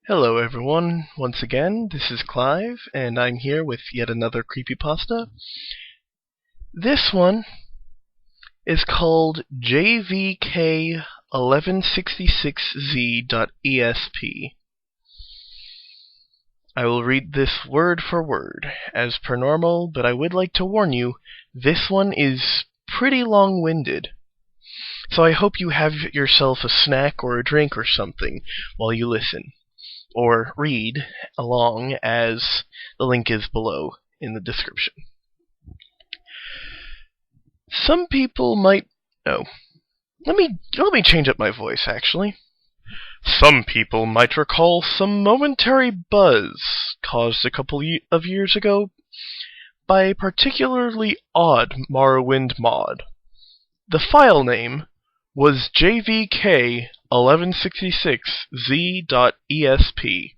Hello everyone, once again, this is Clive, and I'm here with yet another creepypasta. This one is called jvk1166z.esp. I will read this word for word, as per normal, but I would like to warn you, this one is pretty long-winded. So I hope you have yourself a snack or a drink or something while you listen. Or read along, as the link is below in the description. Some people might... Oh. Let me change up my voice, actually. Some people might recall some momentary buzz caused a couple of years ago by a particularly odd Morrowind mod. The file name was jvk1166z.esp.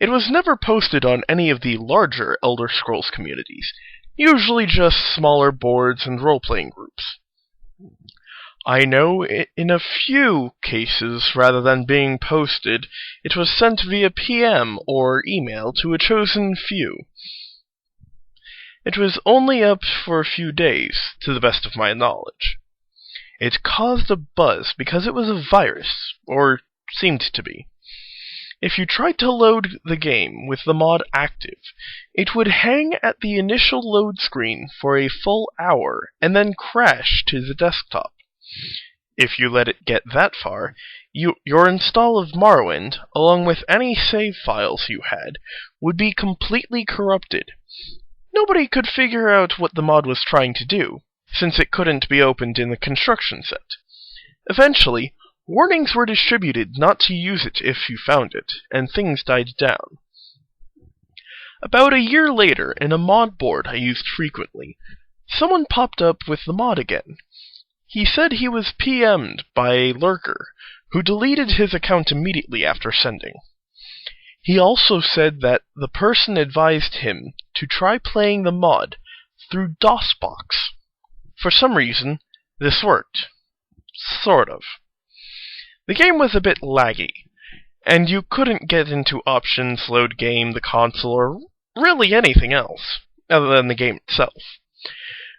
It was never posted on any of the larger Elder Scrolls communities, usually just smaller boards and role-playing groups. I know in a few cases, rather than being posted, it was sent via PM or email to a chosen few. It was only up for a few days, to the best of my knowledge. It caused a buzz because it was a virus, or seemed to be. If you tried to load the game with the mod active, it would hang at the initial load screen for a full hour and then crash to the desktop. If you let it get that far, your install of Morrowind, along with any save files you had, would be completely corrupted. Nobody could figure out what the mod was trying to do, since it couldn't be opened in the construction set. Eventually, warnings were distributed not to use it if you found it, and things died down. About a year later, in a mod board I used frequently, someone popped up with the mod again. He said he was PM'd by a lurker, who deleted his account immediately after sending. He also said that the person advised him to try playing the mod through DOSBox. For some reason, this worked. Sort of. The game was a bit laggy, and you couldn't get into options, load game, the console, or really anything else, other than the game itself.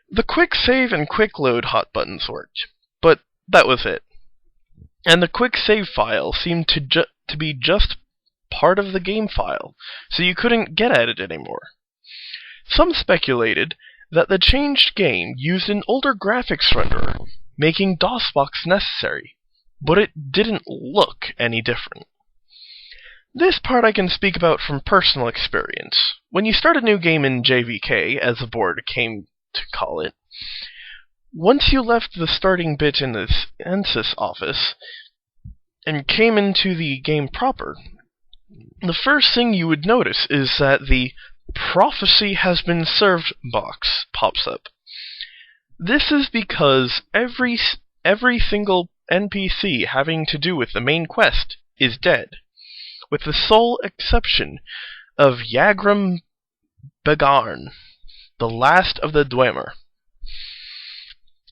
The quick save and quick load hot buttons worked, but that was it. And the quick save file seemed to be just part of the game file, so you couldn't get at it anymore. Some speculated that the changed game used an older graphics renderer, making DOSBox necessary, but it didn't look any different. This part I can speak about from personal experience. When you start a new game in JVK, as the board came to call it, once you left the starting bit in the census office and came into the game proper, the first thing you would notice is that the "Prophecy has been served" box pops up. This is because every single NPC having to do with the main quest is dead, with the sole exception of Yagram Begarn, the last of the Dwemer.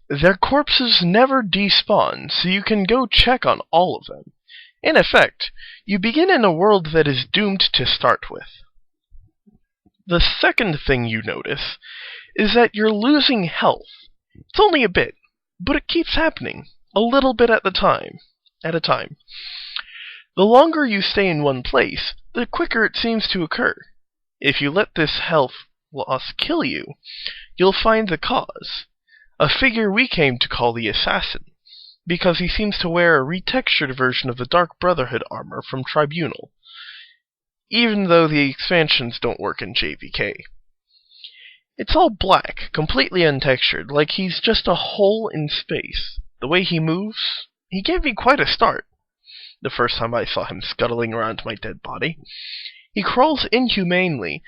Their corpses never despawn, so you can go check on all of them. In effect, you begin in a world that is doomed to start with. The second thing you notice is that you're losing health. It's only a bit, but it keeps happening, a little bit at a time. The longer you stay in one place, the quicker it seems to occur. If you let this health loss kill you, you'll find the cause, a figure we came to call the Assassin, because he seems to wear a retextured version of the Dark Brotherhood armor from Tribunal, even though the expansions don't work in JVK. It's all black, completely untextured, like he's just a hole in space. The way he moves, he gave me quite a start, the first time I saw him scuttling around my dead body. He crawls inhumanely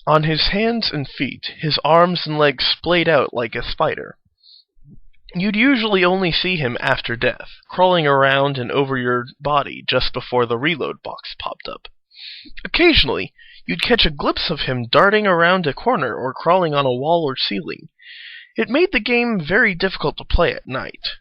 on his hands and feet, his arms and legs splayed out like a spider. You'd usually only see him after death, crawling around and over your body just before the reload box popped up. Occasionally, you'd catch a glimpse of him darting around a corner or crawling on a wall or ceiling. It made the game very difficult to play at night.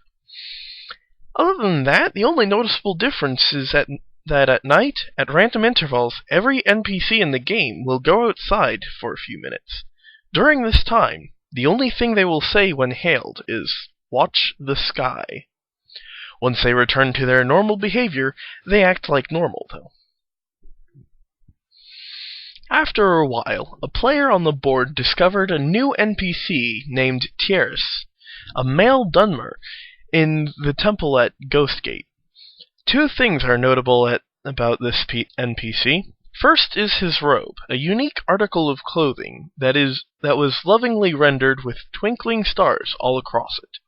Other than that, the only noticeable difference is that that at night, at random intervals, every NPC in the game will go outside for a few minutes. During this time, the only thing they will say when hailed is, "Watch the sky." Once they return to their normal behavior, they act like normal, though. After a while, a player on the board discovered a new NPC named Tierce, a male Dunmer, in the temple at Ghostgate. Two things are notable about this NPC. First is his robe, a unique article of clothing that was lovingly rendered with twinkling stars all across it,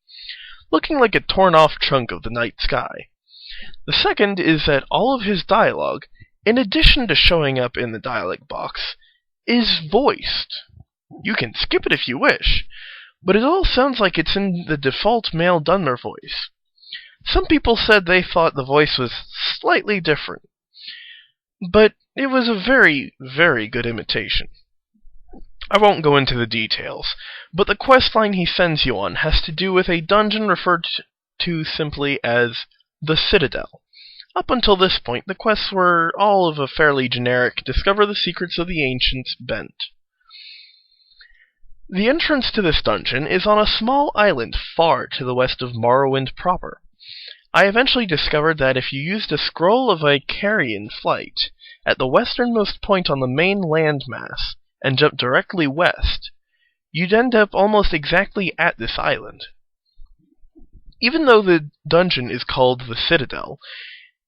looking like a torn-off chunk of the night sky. The second is that all of his dialogue, in addition to showing up in the dialogue box, is voiced. You can skip it if you wish, but it all sounds like it's in the default male Dunmer voice. Some people said they thought the voice was slightly different, but it was a very, very good imitation. I won't go into the details, but the questline he sends you on has to do with a dungeon referred to simply as the Citadel. Up until this point, the quests were all of a fairly generic discover the secrets of the ancients bent. The entrance to this dungeon is on a small island far to the west of Morrowind proper. I eventually discovered that if you used a scroll of Icarian flight at the westernmost point on the main landmass and jumped directly west, you'd end up almost exactly at this island. Even though the dungeon is called the Citadel,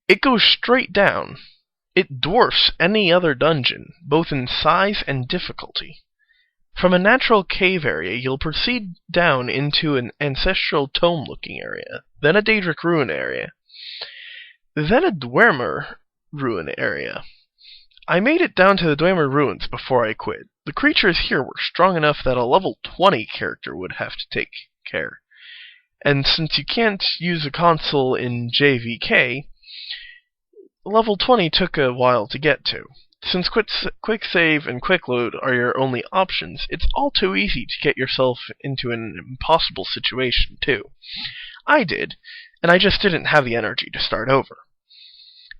it goes straight down. It dwarfs any other dungeon, both in size and difficulty. From a natural cave area, you'll proceed down into an ancestral tome-looking area, then a Daedric ruin area, then a Dwemer ruin area. I made it down to the Dwemer ruins before I quit. The creatures here were strong enough that a level 20 character would have to take care. And since you can't use a console in JVK, level 20 took a while to get to. Since quick save and quick load are your only options, it's all too easy to get yourself into an impossible situation, too. I did, and I just didn't have the energy to start over.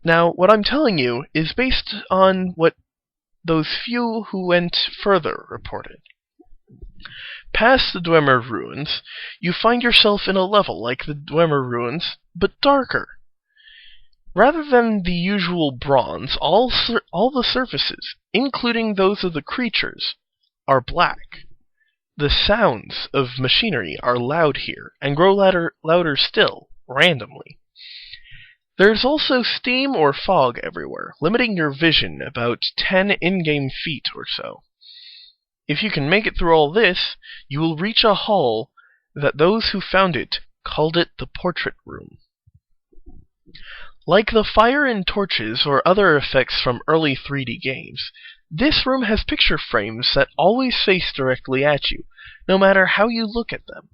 Now, what I'm telling you is based on what those few who went further reported. Past the Dwemer ruins, you find yourself in a level like the Dwemer ruins, but darker. Rather than the usual bronze, all the surfaces, including those of the creatures, are black. The sounds of machinery are loud here, and grow louder still, randomly. There's also steam or fog everywhere, limiting your vision about 10 in-game feet or so. If you can make it through all this, you will reach a hall that those who found it called it the Portrait Room. Like the fire and torches or other effects from early 3D games, this room has picture frames that always face directly at you, no matter how you look at them.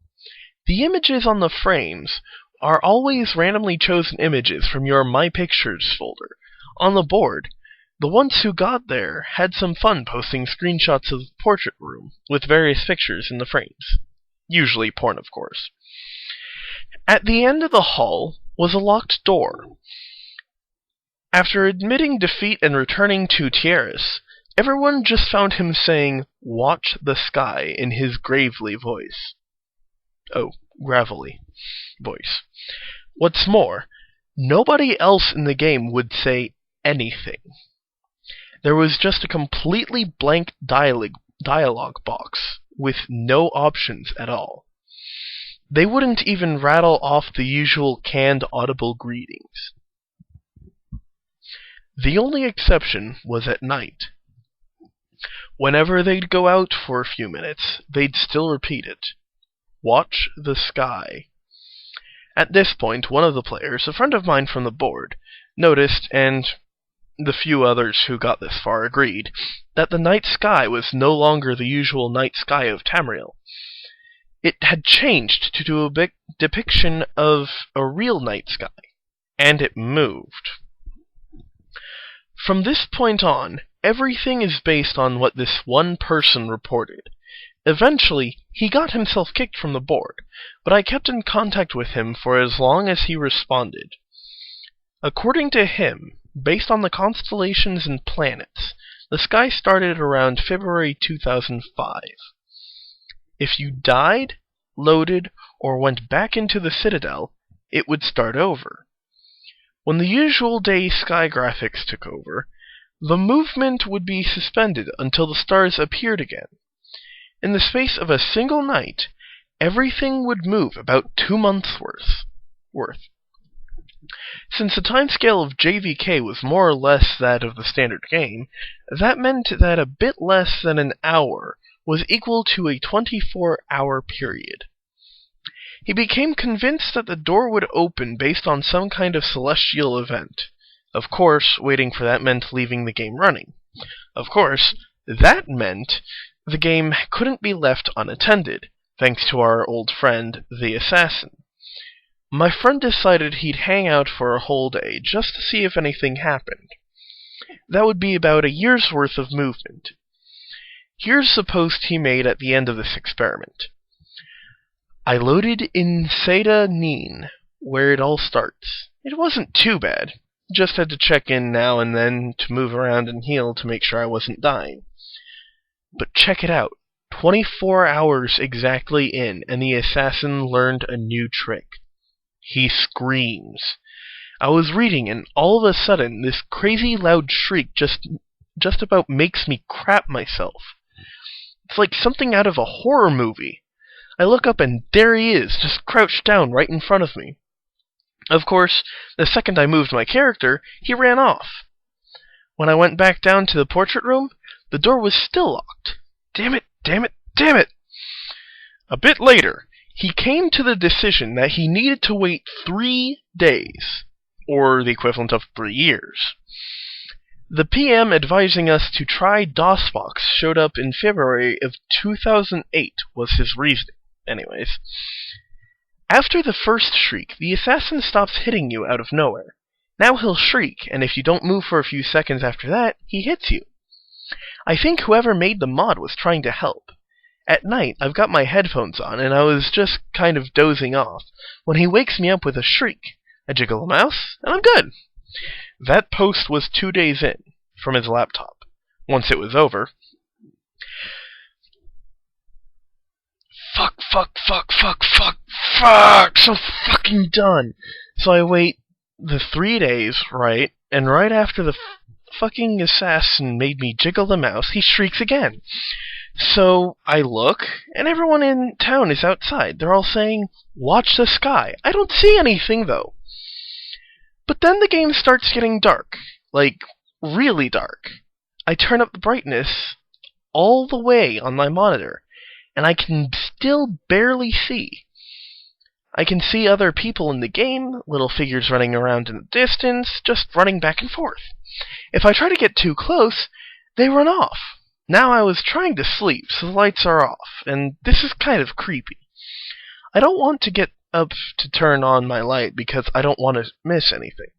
The images on the frames are always randomly chosen images from your My Pictures folder. On the board, the ones who got there had some fun posting screenshots of the Portrait Room with various pictures in the frames. Usually porn, of course. At the end of the hall was a locked door. After admitting defeat and returning to Tierras, everyone just found him saying, "Watch the sky," in his gravelly voice. Oh, gravelly voice. What's more, nobody else in the game would say anything. There was just a completely blank dialogue box, with no options at all. They wouldn't even rattle off the usual canned audible greetings. The only exception was at night. Whenever they'd go out for a few minutes, they'd still repeat it. Watch the sky. At this point, one of the players, a friend of mine from the board, noticed, and the few others who got this far agreed, that the night sky was no longer the usual night sky of Tamriel. It had changed to a depiction of a real night sky, and it moved. From this point on, everything is based on what this one person reported. Eventually, he got himself kicked from the board, but I kept in contact with him for as long as he responded. According to him, based on the constellations and planets. The sky started around February 2005. If you died, loaded, or went back into the Citadel, it would start over. When the usual day sky graphics took over, the movement would be suspended until the stars appeared again. In the space of a single night, everything would move about 2 months' worth. Since the timescale of JVK was more or less that of the standard game, that meant that a bit less than an hour was equal to a 24-hour period. He became convinced that the door would open based on some kind of celestial event. Of course, waiting for that meant leaving the game running. Of course, that meant the game couldn't be left unattended, thanks to our old friend, the assassin. My friend decided he'd hang out for a whole day just to see if anything happened. That would be about a year's worth of movement. Here's the post he made at the end of this experiment. I loaded in Seda Neen, where it all starts. It wasn't too bad. Just had to check in now and then to move around and heal to make sure I wasn't dying. But check it out. 24 hours exactly in, and the assassin learned a new trick. He screams. I was reading, and all of a sudden, this crazy loud shriek just about makes me crap myself. It's like something out of a horror movie. I look up and there he is, just crouched down right in front of me. Of course, the second I moved my character, he ran off. When I went back down to the portrait room, the door was still locked. Damn it, damn it, damn it! A bit later, he came to the decision that he needed to wait 3 days, or the equivalent of 3 years. The PM advising us to try DOSBox showed up in February of 2008 was his reasoning. Anyways. After the first shriek, the assassin stops hitting you out of nowhere. Now he'll shriek, and if you don't move for a few seconds after that, he hits you. I think whoever made the mod was trying to help. At night, I've got my headphones on, and I was just kind of dozing off, when he wakes me up with a shriek. I jiggle a mouse, and I'm good. That post was 2 days in, from his laptop. Once it was over... Fuck! So fucking done! So I wait the 3 days, right? And right after the fucking assassin made me jiggle the mouse, he shrieks again. So I look, and everyone in town is outside. They're all saying, "Watch the sky." I don't see anything, though. But then the game starts getting dark. Like, really dark. I turn up the brightness all the way on my monitor, and I can still barely see. I can see other people in the game, little figures running around in the distance, just running back and forth. If I try to get too close, they run off. Now I was trying to sleep, so the lights are off, and this is kind of creepy. I don't want to get up to turn on my light because I don't want to miss anything.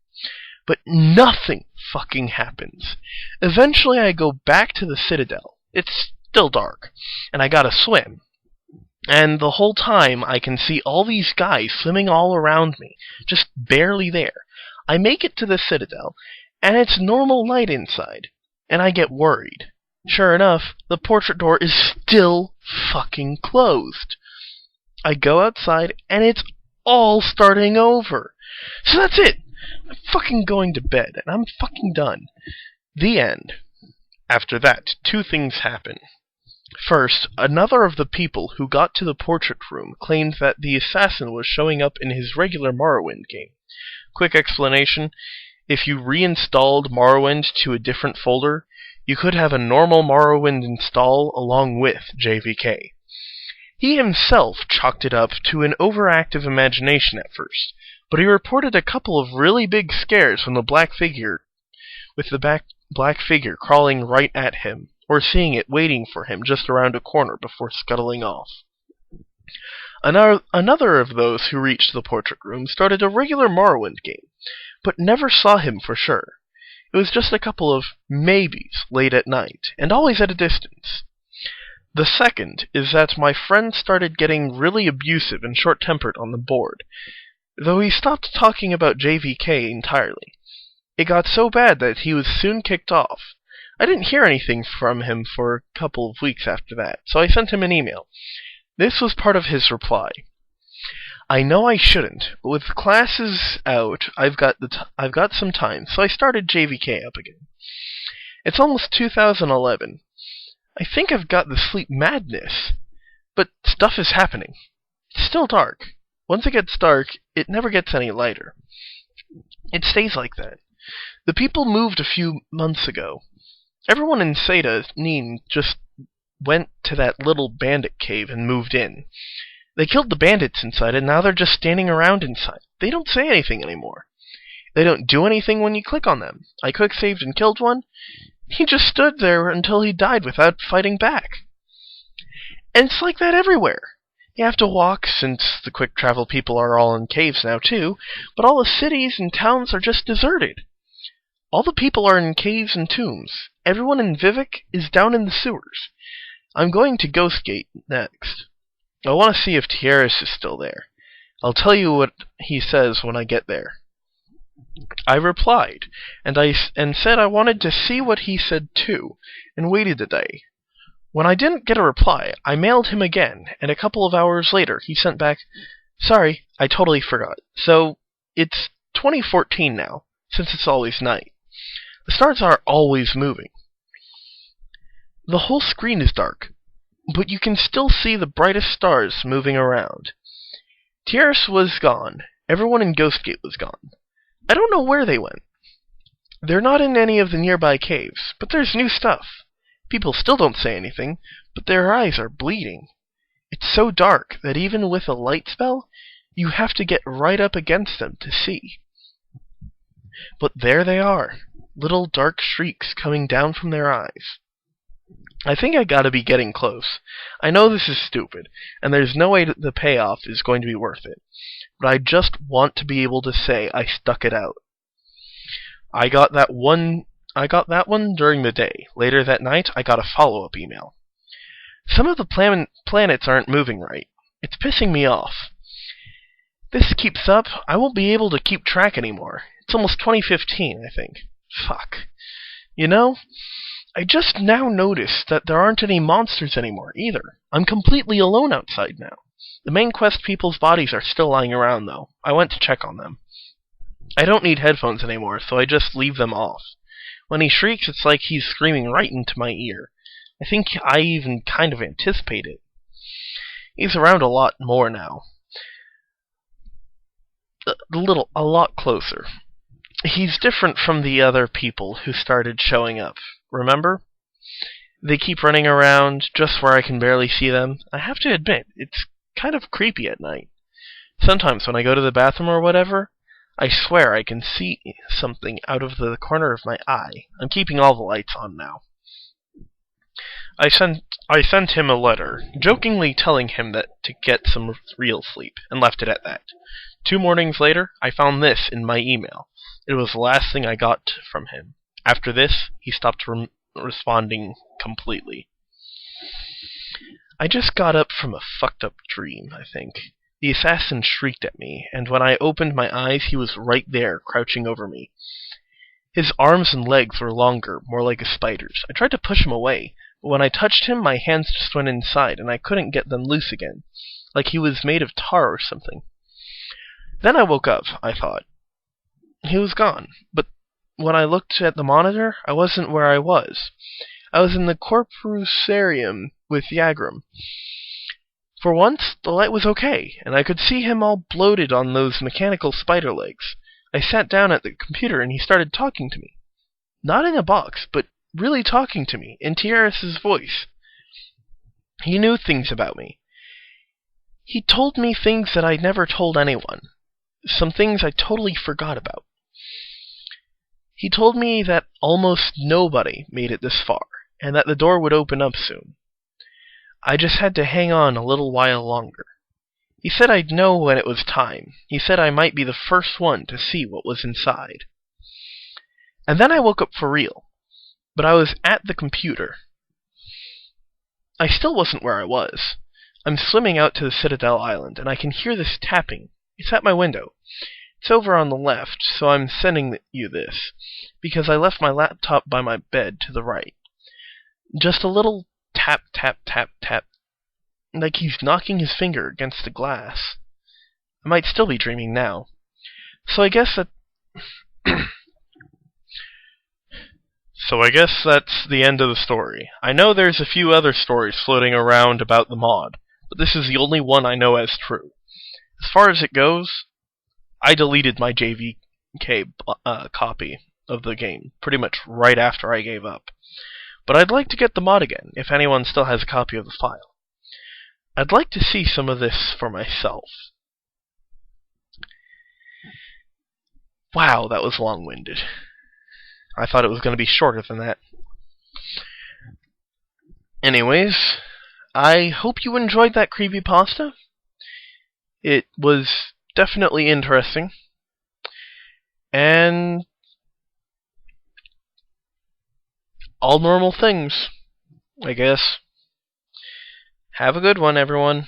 But nothing fucking happens. Eventually I go back to the Citadel. It's still dark, and I gotta swim. And the whole time I can see all these guys swimming all around me, just barely there. I make it to the Citadel, and it's normal light inside, and I get worried. Sure enough, the portrait door is still fucking closed. I go outside, and it's all starting over. So that's it. I'm fucking going to bed, and I'm fucking done. The end. After that, 2 things happen. First, another of the people who got to the portrait room claimed that the assassin was showing up in his regular Morrowind game. Quick explanation. If you reinstalled Morrowind to a different folder, you could have a normal Morrowind install along with JVK. He himself chalked it up to an overactive imagination at first, but he reported a couple of really big scares from the black figure, with the black figure crawling right at him, or seeing it waiting for him just around a corner before scuttling off. Another of those who reached the portrait room started a regular Morrowind game, but never saw him for sure. It was just a couple of maybes late at night, and always at a distance. The second is that my friend started getting really abusive and short-tempered on the board, though he stopped talking about JVK entirely. It got so bad that he was soon kicked off. I didn't hear anything from him for a couple of weeks after that, so I sent him an email. This was part of his reply. I know I shouldn't, but with classes out, I've got some time, so I started JVK up again. It's almost 2011. I think I've got the sleep madness, but stuff is happening. It's still dark. Once it gets dark, it never gets any lighter. It stays like that. The people moved a few months ago. Everyone in Seda Neen just went to that little bandit cave and moved in. They killed the bandits inside, and now they're just standing around inside. They don't say anything anymore. They don't do anything when you click on them. I quick-saved and killed one. He just stood there until he died without fighting back. And it's like that everywhere. You have to walk, since the quick travel people are all in caves now too, but all the cities and towns are just deserted. All the people are in caves and tombs. Everyone in Vivek is down in the sewers. I'm going to Ghostgate next. I want to see if Tieris is still there. I'll tell you what he says when I get there. I replied, and said I wanted to see what he said too, and waited a day. When I didn't get a reply, I mailed him again, and a couple of hours later he sent back, "Sorry, I totally forgot." So, it's 2014 now, since it's always night. The stars are always moving. The whole screen is dark, but you can still see the brightest stars moving around. Tieris was gone. Everyone in Ghostgate was gone. I don't know where they went. They're not in any of the nearby caves, but there's new stuff. People still don't say anything, but their eyes are bleeding. It's so dark that even with a light spell, you have to get right up against them to see. But there they are, little dark streaks coming down from their eyes. I think I gotta be getting close. I know this is stupid, and there's no way that the payoff is going to be worth it, but I just want to be able to say I stuck it out. I got that one during the day. Later that night, I got a follow-up email. Some of the planets aren't moving right. It's pissing me off. This keeps up, I won't be able to keep track anymore. It's almost 2015, I think. Fuck. You know, I just now noticed that there aren't any monsters anymore, either. I'm completely alone outside now. The main quest people's bodies are still lying around, though. I went to check on them. I don't need headphones anymore, so I just leave them off. When he shrieks, it's like he's screaming right into my ear. I think I even kind of anticipate it. He's around a lot more now. A lot closer. He's different from the other people who started showing up. Remember? They keep running around just where I can barely see them. I have to admit, it's kind of creepy at night. Sometimes when I go to the bathroom or whatever, I swear I can see something out of the corner of my eye. I'm keeping all the lights on now. I sent him a letter, jokingly telling him that to get some real sleep, and left it at that. 2 mornings later, I found this in my email. It was the last thing I got from him. After this, he stopped responding completely. I just got up from a fucked up dream, I think. The assassin shrieked at me, and when I opened my eyes, he was right there, crouching over me. His arms and legs were longer, more like a spider's. I tried to push him away, but when I touched him, my hands just went inside, and I couldn't get them loose again, like he was made of tar or something. Then I woke up, I thought. He was gone, but when I looked at the monitor, I wasn't where I was. I was in the Corpusarium with Yagram. For once, the light was okay, and I could see him all bloated on those mechanical spider legs. I sat down at the computer and he started talking to me. Not in a box, but really talking to me, in Tieris's voice. He knew things about me. He told me things that I'd never told anyone. Some things I totally forgot about. He told me that almost nobody made it this far, and that the door would open up soon. I just had to hang on a little while longer. He said I'd know when it was time. He said I might be the first one to see what was inside. And then I woke up for real. But I was at the computer. I still wasn't where I was. I'm swimming out to the Citadel Island, and I can hear this tapping. It's at my window. It's over on the left, so I'm sending you this, because I left my laptop by my bed to the right. Just a little tap, tap, tap, tap, like he's knocking his finger against the glass. I might still be dreaming now. So I guess that's the end of the story. I know there's a few other stories floating around about the mod, but this is the only one I know as true. As far as it goes, I deleted my JVK copy of the game pretty much right after I gave up. But I'd like to get the mod again, if anyone still has a copy of the file. I'd like to see some of this for myself. Wow, that was long-winded. I thought it was going to be shorter than that. Anyways, I hope you enjoyed that creepypasta. It was definitely interesting. And all normal things, I guess. Have a good one, everyone.